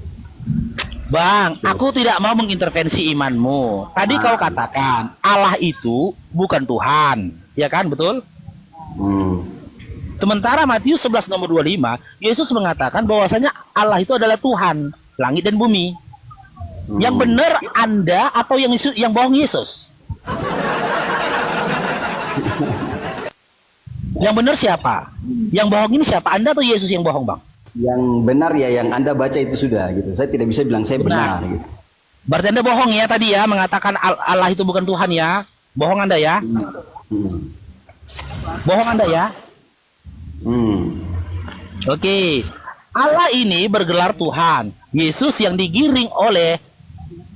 Bang, aku tidak mau mengintervensi imanmu. Tadi kau katakan Allah itu bukan Tuhan, ya kan, betul? Sementara Matius 11 nomor 25, Yesus mengatakan bahwasanya Allah itu adalah Tuhan, langit dan bumi. Yang benar Anda atau yang bohong Yesus? Yang benar siapa? Yang bohong ini siapa? Anda atau Yesus yang bohong, Bang? Yang benar ya yang Anda baca itu sudah gitu. Saya tidak bisa bilang saya benar gitu. Berarti Anda bohong ya tadi ya, mengatakan Allah itu bukan Tuhan ya. Bohong Anda ya. Bohong Anda ya. Oke. Allah ini bergelar Tuhan. Yesus yang digiring oleh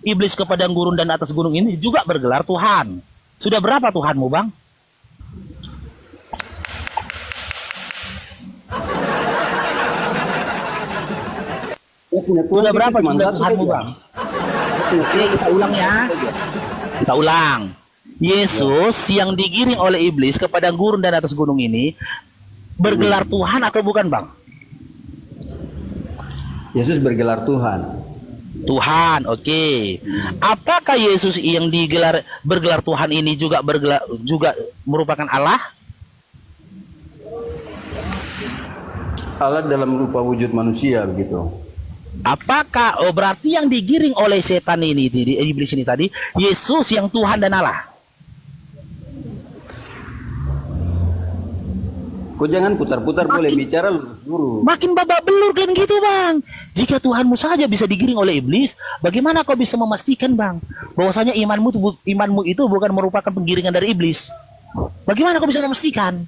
iblis ke padang gurun dan atas gunung ini juga bergelar Tuhan. Sudah berapa Tuhanmu, Bang? Sudah berapa jumlah Tuhanmu, Bang? Oke, kita ulang ya. Kita ulang. Yesus yang digiring oleh iblis ke padang gurun dan atas gunung ini bergelar Tuhan atau bukan, Bang? Yesus bergelar Tuhan. Tuhan, oke. Apakah Yesus yang bergelar Tuhan ini juga merupakan Allah? Allah dalam rupa wujud manusia begitu. Apakah berarti yang digiring oleh setan ini, iblis ini tadi, Yesus yang Tuhan dan Allah? Kau jangan putar-putar, boleh bicara lurus. Makin babak belur kan gitu, Bang. Jika Tuhanmu saja bisa digiring oleh iblis, bagaimana kau bisa memastikan, Bang, bahwasanya imanmu itu bukan merupakan penggiringan dari iblis? Bagaimana kau bisa memastikan?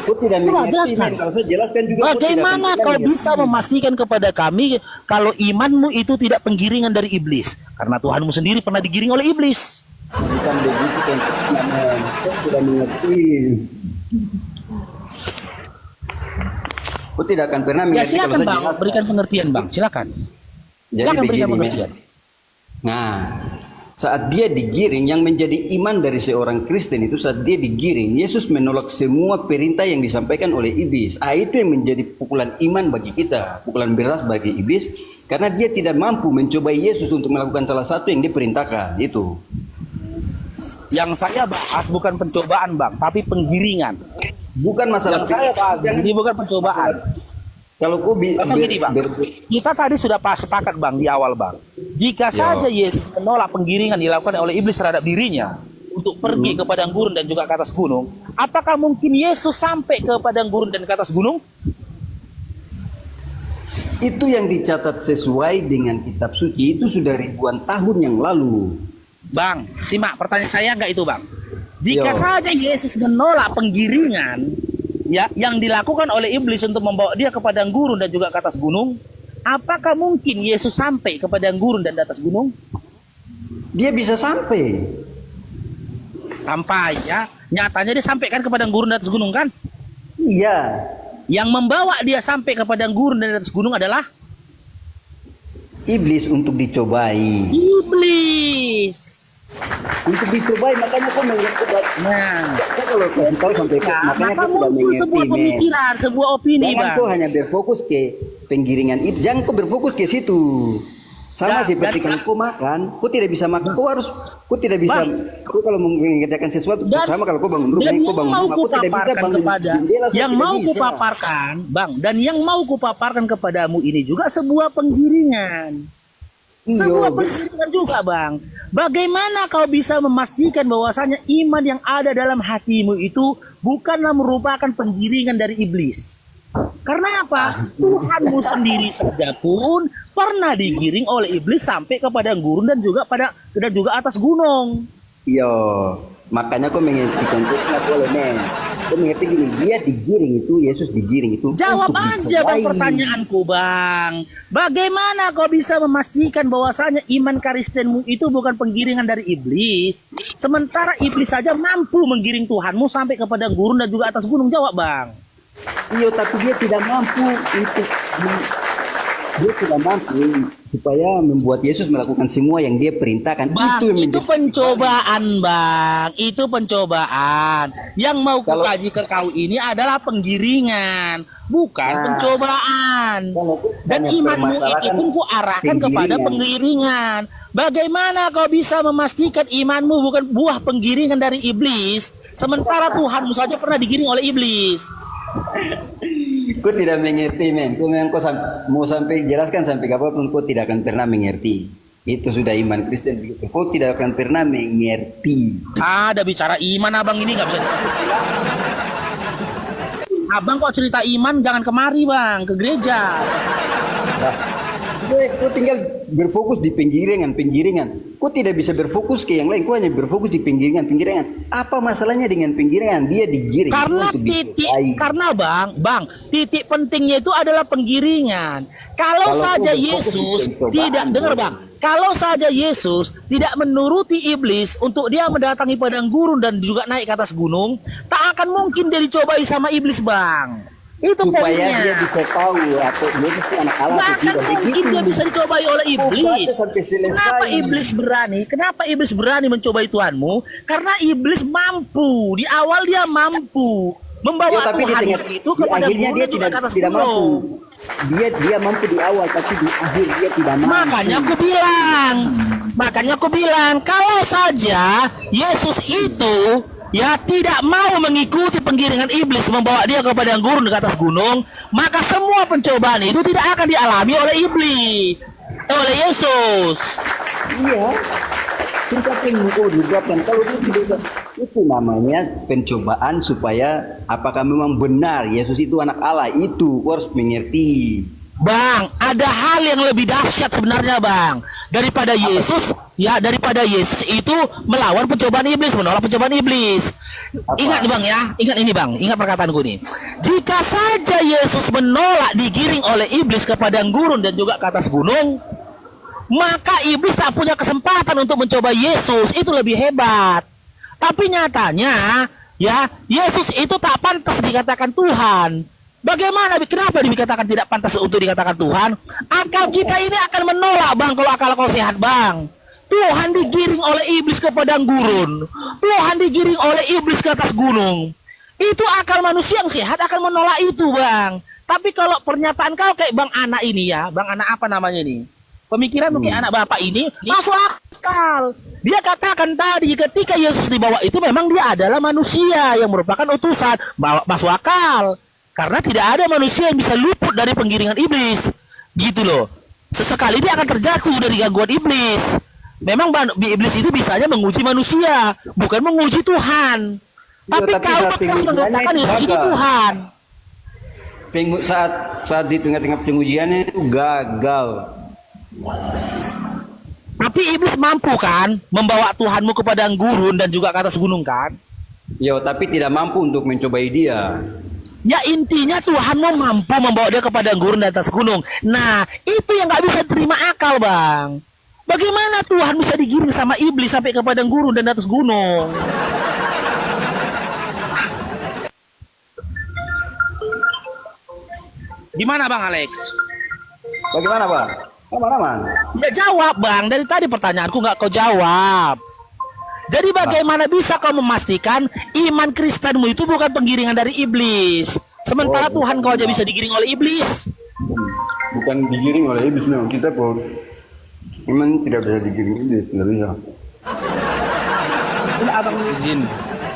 Kau tidak Jelaskan. kalau saya jelaskan juga. Bagaimana kau bisa memastikan kepada kami kalau imanmu itu tidak penggiringan dari iblis? Karena Tuhanmu sendiri pernah digiring oleh iblis. Bukan begitu kan? Kau tidak mengerti. Kau tidak akan pernah Ya mengerti silakan, kalau saya Bang, jelaskan. berikan pengertian, Bang. Silakan. Jadi Silakan berikan begini, pengertian. Nah, saat dia digiring, yang menjadi iman dari seorang Kristen itu saat dia digiring, Yesus menolak semua perintah yang disampaikan oleh iblis. Itu yang menjadi pukulan iman bagi kita, pukulan berat bagi iblis, karena dia tidak mampu mencobai Yesus untuk melakukan salah satu yang diperintahkan. Itu. Yang saya bahas bukan pencobaan, Bang, tapi penggiringan. Bukan masalah. Yang saya bahas ini bukan pencobaan. Kalau kau Gini, Bang. Kita tadi sudah sepakat, Bang, di awal, Bang. Jika saja Yesus menolak penggiringan dilakukan oleh iblis terhadap dirinya untuk pergi ke padang gurun dan juga ke atas gunung, apakah mungkin Yesus sampai ke padang gurun dan ke atas gunung? itu yang dicatat sesuai dengan kitab suci itu sudah ribuan tahun yang lalu. Bang, simak pertanyaan saya enggak itu, Bang. Jika Yo. saja Yesus menolak penggiringan ya yang dilakukan oleh iblis untuk membawa dia ke padang gurun dan juga ke atas gunung, apakah mungkin Yesus sampai ke padang gurun dan di atas gunung? Dia bisa sampai. Sampai ya. Nyatanya dia sampai kan ke padang gurun dan atas gunung kan? Iya. Yang membawa dia sampai ke padang gurun dan di atas gunung adalah Iblis untuk dicobai. iblis. Untuk dicobai, makanya kau mengerti. Nah, Saya kalau kasih tahu sampai nah makanya maka kau tidak muncul mengerti. sebuah Men. pemikiran, sebuah opini, Jangan Bang. kau hanya berfokus ke penggiringan iblis. Jangan kau berfokus ke situ. Sama Ya, seperti dan- kalau kau makan, kau tidak bisa makan. Kau tidak bisa. Kau kalau mengerjakan sesuatu, sama kalau kau bangun rumah, dan kau yang bangun mau rumah, kau tidak bisa kupaparkan bangun kepada jendela. saya yang tidak mau bisa. kupaparkan, Bang, dan yang mau kupaparkan kepadamu ini juga sebuah penggiringan. Sebuah Iyo, penggiringan juga, Bang. Bagaimana kau bisa memastikan bahwasanya iman yang ada dalam hatimu itu bukanlah merupakan penggiringan dari iblis? Karena apa? Tuhanmu sendiri saja pun pernah digiring oleh iblis sampai ke padang gurun dan juga atas gunung. iyo. Makanya kau mengerti konteksnya boleh, men. Kau mengerti gini, dia digiring itu, Yesus digiring itu. Jawab untuk aja bang disukai. pertanyaanku bang. Bagaimana kau bisa memastikan bahwasanya iman Kristenmu itu bukan penggiringan dari iblis? Sementara iblis saja mampu menggiring Tuhanmu sampai ke padang gurun dan juga atas gunung. Jawab bang. Iya, tapi dia tidak mampu dia tidak mampu supaya membuat Yesus melakukan semua yang dia perintahkan. Bang, Itu yang itu menjadi pencobaan bang. Itu pencobaan. Yang mau Kalau- kukaji ke kau ini adalah penggiringan, bukan Nah, pencobaan. kalau Dan hanya imanmu itu permasalahan pun ku arahkan kepada penggiringan. penggiringan. Bagaimana kau bisa memastikan imanmu bukan buah penggiringan dari iblis, sementara Tuhanmu saja pernah digiring oleh iblis? Kau tidak mengerti, men. Kau memang mau sampai jelaskan sampai kapanpun kau tidak akan pernah mengerti. Itu sudah iman Kristen begitu. Kau tidak akan pernah mengerti. Ada bicara iman abang ini nggak bisa diskusi. Abang kok cerita iman jangan kemari bang, ke gereja. Kau tinggal berfokus di penggiringan. Kau tidak bisa berfokus ke yang lain. Kau hanya berfokus di penggiringan. Apa masalahnya dengan penggiringan? Dia digiring Karena untuk titik, disukai. karena bang, titik pentingnya itu adalah penggiringan. Kalau Kalau saja kau berfokus di Yesus pencobaan, tidak dengar bro. bang, kalau saja Yesus tidak menuruti iblis untuk dia mendatangi padang gurun dan juga naik ke atas gunung, tak akan mungkin dia dicobai sama iblis bang. Itu Supaya poinnya. dia bisa tahu atau dia itu anak Allah atau Bahkan tidak. mungkin Begitu. dia bisa dicobai oleh iblis. baca sampai selesai. Kenapa iblis berani mencobai Tuhanmu? Karena iblis mampu. Di awal dia mampu membawa Ya, tapi di Tuhan tengah itu di kepada akhirnya gurun dia dan juga ke atas tidak mampu. gunung. Dia mampu di awal, tapi di akhir dia tidak mampu. Makanya aku bilang, kalau saja Yesus itu ya tidak mau mengikuti penggiringan iblis membawa dia ke padang gurun di atas gunung, maka semua pencobaan itu tidak akan dialami oleh iblis, oleh Yesus. Iya. Kita pengen kau juga kan kalau dia tidak itu namanya pencobaan supaya apakah memang benar Yesus itu anak Allah, itu kau harus mengerti. Bang, ada hal yang lebih dahsyat sebenarnya bang daripada Yesus. Ya, daripada Yesus itu melawan pencobaan iblis, menolak pencobaan iblis. Ingat nih bang ya, ingat ini bang, ingat perkataanku nih. Jika saja Yesus menolak digiring oleh iblis ke padang gurun dan juga ke atas gunung, maka iblis tak punya kesempatan untuk mencoba Yesus. Itu lebih hebat. Tapi nyatanya, ya Yesus itu tak pantas dikatakan Tuhan. Bagaimana? Kenapa dikatakan tidak pantas untuk dikatakan Tuhan? Akal kita ini akan menolak bang, kalau akal kau sehat bang. Tuhan digiring oleh iblis ke padang gurun. Tuhan digiring oleh iblis ke atas gunung. Itu akal manusia yang sehat akan menolak itu bang. Tapi kalau pernyataan kau kayak bang anak ini ya, bang anak apa namanya nih? Pemikiran mungkin anak bapak ini masuk akal. Dia katakan tadi ketika Yesus dibawa itu memang dia adalah manusia yang merupakan utusan. Masuk akal. Karena tidak ada manusia yang bisa luput dari penggiringan iblis. Gitu loh. Sesekali dia akan terjatuh dari gangguan iblis. Memang iblis itu bisanya menguji manusia, bukan menguji Tuhan. Tapi tapi kau saat terus pengujiannya mengatakan itu Yesus itu gagal. Tuhan. Saat di tengah-tengah pengujiannya itu gagal. Tapi iblis mampu kan membawa Tuhanmu ke padang gurun dan juga ke atas gunung kan? Yo, tapi tidak mampu untuk mencobai dia. Ya intinya Tuhanmu mampu membawa dia ke padang gurun dan atas gunung. Nah itu yang nggak bisa terima akal bang. Bagaimana Tuhan bisa digiring sama iblis sampai ke padang gurun dan atas gunung? Gimana bang Alex? Bagaimana, Pak? Aman-aman. Ya jawab bang, dari tadi pertanyaanku nggak kau jawab. Jadi bagaimana bisa kau memastikan iman Kristenmu itu bukan penggiringan dari iblis? Sementara Tuhan kau aja bisa digiring oleh iblis. Bukan digiring oleh iblis memang, kita pun iman tidak bisa digiring iblis, tidak bisa. Izin.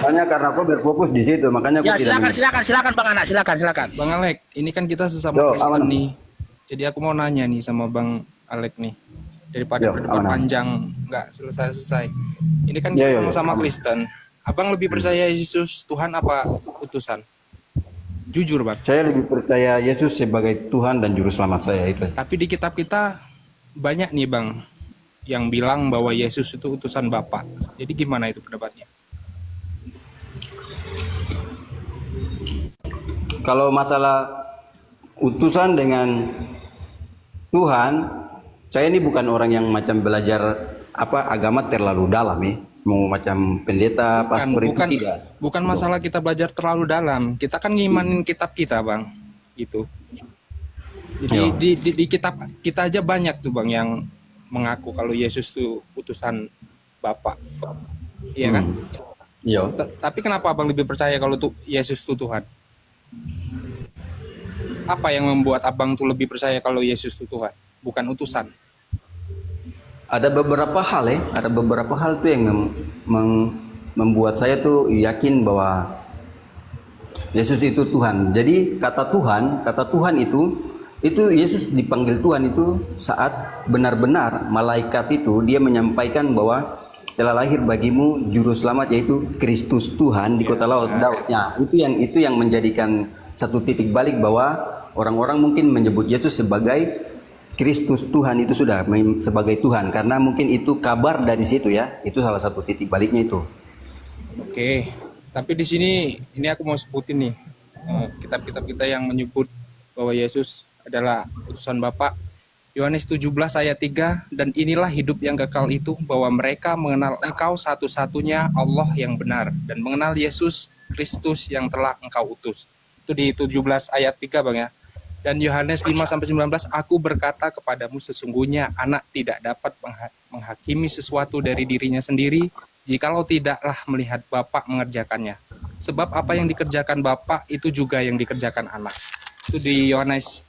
Hanya karena kau berfokus di situ, makanya Ya aku tidak. silakan bang Anak, silakan. Bang Alek, ini kan kita sesama Yo, Kristen aman. nih. Jadi aku mau nanya nih sama Bang Alek nih. Daripada Yo, berdebat aman. panjang nggak selesai-selesai. Ini kan Yo, kita yo, yo, sama-sama aman. Kristen. Abang lebih percaya Yesus Tuhan apa utusan? Jujur Bang. Saya lebih percaya Yesus sebagai Tuhan dan Juru Selamat saya itu. Tapi di kitab kita banyak nih Bang yang bilang bahwa Yesus itu utusan Bapa. Jadi gimana itu pendapatnya? Kalau masalah utusan dengan Tuhan, saya ini bukan orang yang macam belajar agama terlalu dalam ya. Mau macam pendeta, pastor itu tidak. Bukan masalah kita belajar terlalu dalam. Kita kan ngimanin kitab kita, Bang. Gitu. Jadi di kitab kita aja banyak tuh, Bang, yang mengaku kalau Yesus tuh utusan Bapa. Iya kan? Iya. Tapi kenapa Abang lebih percaya kalau tuh Yesus tuh Tuhan? Apa yang membuat Abang tuh lebih percaya kalau Yesus tuh Tuhan, bukan utusan? Ada beberapa hal tuh yang membuat saya tuh yakin bahwa Yesus itu Tuhan. Jadi kata Tuhan itu Yesus dipanggil Tuhan itu saat benar-benar malaikat itu dia menyampaikan bahwa telah lahir bagimu juru selamat, yaitu Kristus Tuhan di kota Daud. Nah, itu yang menjadikan satu titik balik bahwa orang-orang mungkin menyebut Yesus sebagai Kristus Tuhan, itu sudah sebagai Tuhan, karena mungkin itu kabar dari situ ya. Itu salah satu titik baliknya itu. Oke, tapi di sini ini aku mau sebutin nih kitab-kitab kita yang menyebut bahwa Yesus adalah utusan Bapa. Yohanes 17 ayat 3, dan inilah hidup yang kekal itu, bahwa mereka mengenal Engkau satu-satunya Allah yang benar, dan mengenal Yesus Kristus yang telah Engkau utus. Itu di 17 ayat 3, Bang ya. Dan Yohanes 5-19, aku berkata kepadamu, sesungguhnya anak tidak dapat menghakimi sesuatu dari dirinya sendiri, jikalau tidaklah melihat Bapa mengerjakannya. Sebab apa yang dikerjakan Bapa itu juga yang dikerjakan anak. Itu di Yohanes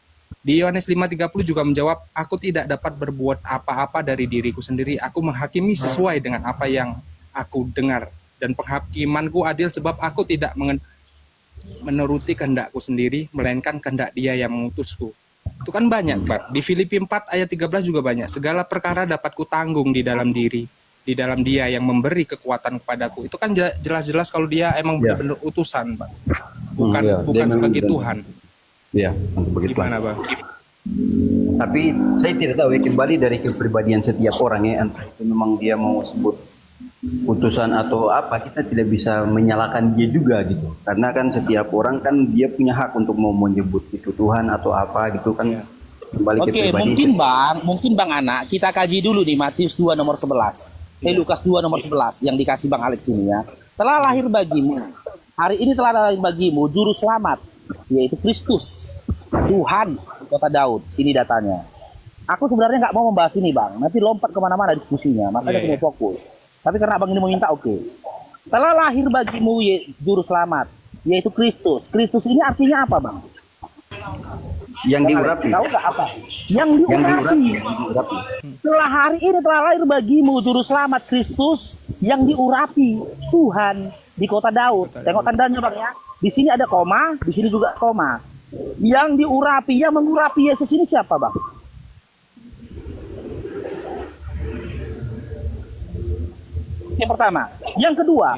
5:30 juga menjawab, aku tidak dapat berbuat apa-apa dari diriku sendiri, aku menghakimi sesuai dengan apa yang aku dengar, dan penghakimanku adil sebab aku tidak menuruti kehendakku sendiri, melainkan kehendak Dia yang mengutusku. Itu kan banyak, Pak. Di Filipi 4 ayat 13 juga banyak. Segala perkara dapat kutanggung di dalam diri, di dalam Dia yang memberi kekuatan kepadaku. Itu kan jelas-jelas kalau Dia emang benar-benar utusan, Pak. Bukan sebagai Tuhan. Iya, begitu. Gimana, Bang? Tapi saya tidak tahu ya, kembali dari kepribadian setiap orang ya, entah itu memang dia mau sebut utusan atau apa, kita tidak bisa menyalahkan dia juga gitu, karena kan setiap orang kan dia punya hak untuk mau menyebut itu Tuhan atau apa gitu kan. Kembali ke pribadi. Mungkin Bang Ana, kita kaji dulu nih Matius 2 nomor 11. Lukas 2 nomor 11 yang dikasih Bang Alex ini ya. Telah lahir bagimu, hari ini telah lahir bagimu juru selamat, yaitu Kristus Tuhan di kota Daud. Ini datanya. Aku sebenarnya nggak mau membahas ini, Bang, nanti lompat kemana-mana diskusinya, makanya aku mau fokus. Tapi karena Abang ini meminta, oke. Telah lahir bagimu juru selamat, yaitu Kristus. Kristus ini artinya apa, Bang? Yang diurapi. Tahu nggak apa? Yang diurapi. Telah hari ini telah lahir bagimu juru selamat, Kristus yang diurapi Tuhan di kota Daud. Tengok tandanya, Bang ya. Di sini ada koma, di sini juga koma. Yang diurapi, yang mengurapi Yesus ini siapa, Bang? Yang pertama. Yang kedua,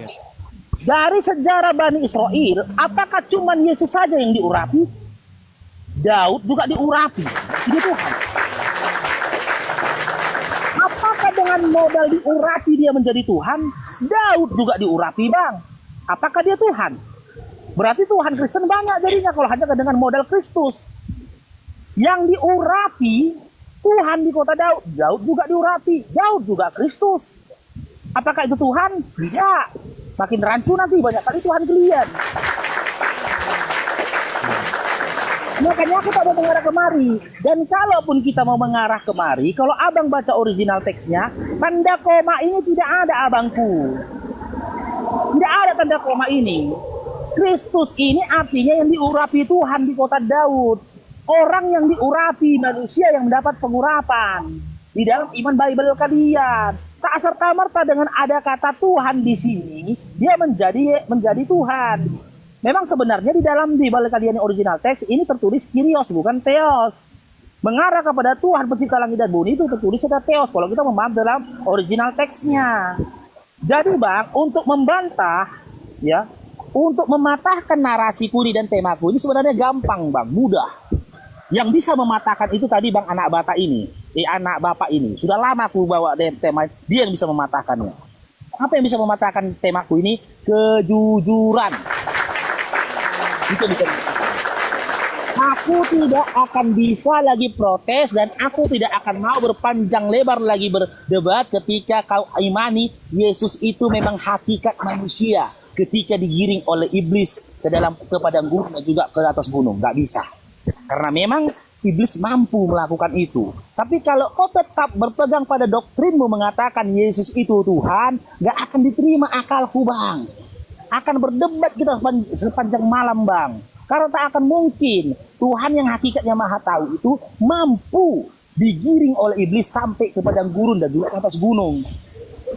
dari sejarah Bani Israel, apakah cuma Yesus saja yang diurapi? Daud juga diurapi. Ini Tuhan. Apakah dengan modal diurapi dia menjadi Tuhan? Daud juga diurapi, Bang. Apakah dia Tuhan? Berarti Tuhan Kristen banyak jadinya kalau hanya dengan modal Kristus. Yang diurapi Tuhan di kota Daud. Daud juga diurapi. Daud juga Kristus. Apakah itu Tuhan? Ya. Makin rancu nanti, banyak kali Tuhan kalian. Makanya aku tak mau mengarah kemari. Dan kalaupun kita mau mengarah kemari, kalau abang baca original teksnya, tanda koma ini tidak ada, abangku. Tidak ada tanda koma ini. Kristus ini artinya yang diurapi Tuhan di kota Daud. Orang yang diurapi, manusia yang mendapat pengurapan. Di dalam iman Bible kalian. Tak serta-merta dengan ada kata Tuhan di sini, dia menjadi Tuhan. Memang sebenarnya di dalam Bible kalian yang original teks ini tertulis Kyrios, bukan Theos. Mengarah kepada Tuhan pencipta langit dan bumi itu tertulis ada Theos kalau kita memaham dalam original teksnya. Jadi, Bang, untuk membantah ya, untuk mematahkan narasiku ini dan temaku ini sebenarnya gampang, Bang, mudah. Yang bisa mematahkan itu tadi Bang anak bapak ini. Sudah lama aku bawa tema, dia yang bisa mematahkannya. Apa yang bisa mematahkan temaku ini? Kejujuran. Itu bisa mematahkan. Aku tidak akan bisa lagi protes dan aku tidak akan mau berpanjang lebar lagi berdebat ketika kau imani Yesus itu memang hakikat manusia ketika digiring oleh iblis ke padang gurun dan juga ke atas gunung. Nggak bisa. Karena memang iblis mampu melakukan itu. Tapi kalau kau tetap berpegang pada doktrinmu mengatakan Yesus itu Tuhan, nggak akan diterima akalku, Bang. Akan berdebat kita sepanjang malam, Bang. Karena tak akan mungkin Tuhan yang hakikatnya maha tahu itu mampu digiring oleh iblis sampai ke padang gurun dan juga ke atas gunung.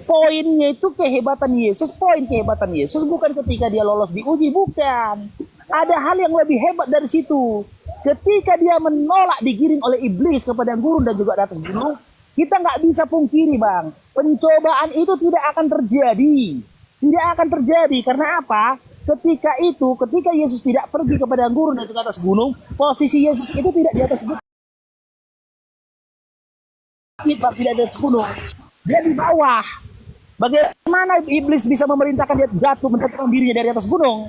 Poinnya itu kehebatan Yesus. Poin kehebatan Yesus bukan ketika dia lolos diuji, bukan. Ada hal yang lebih hebat dari situ. Ketika dia menolak digiring oleh iblis ke padang gurun dan juga ke atas gunung, kita nggak bisa pungkiri, Bang. Pencobaan itu tidak akan terjadi. Tidak akan terjadi. Karena apa? Ketika Yesus tidak pergi ke padang gurun dan ke atas gunung, posisi Yesus itu tidak di atas bukit, tidak di atas gunung, dia di bawah. Bagaimana iblis bisa memerintahkan dia jatuh menetapkan dirinya dari atas gunung?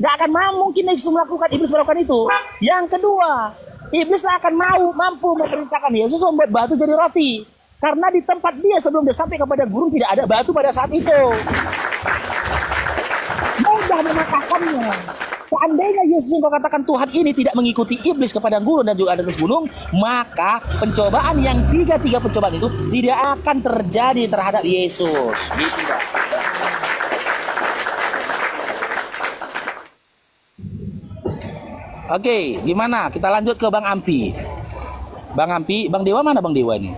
Gak akan mungkin Yesus melakukan itu. Yang kedua, iblis akan mampu memerintahkan Yesus membuat batu jadi roti, karena di tempat dia sebelum dia sampai ke padang gurun tidak ada batu pada saat itu. Mudah mematahkannya. Seandainya Yesus yang kau katakan Tuhan ini tidak mengikuti iblis ke padang gurun dan juga atas gunung, maka pencobaan yang tiga pencobaan itu tidak akan terjadi terhadap Yesus. Gitu, Bang. Oke, gimana? Kita lanjut ke Bang Ampi. Bang Ampi, Bang Dewa mana Bang Dewa ini?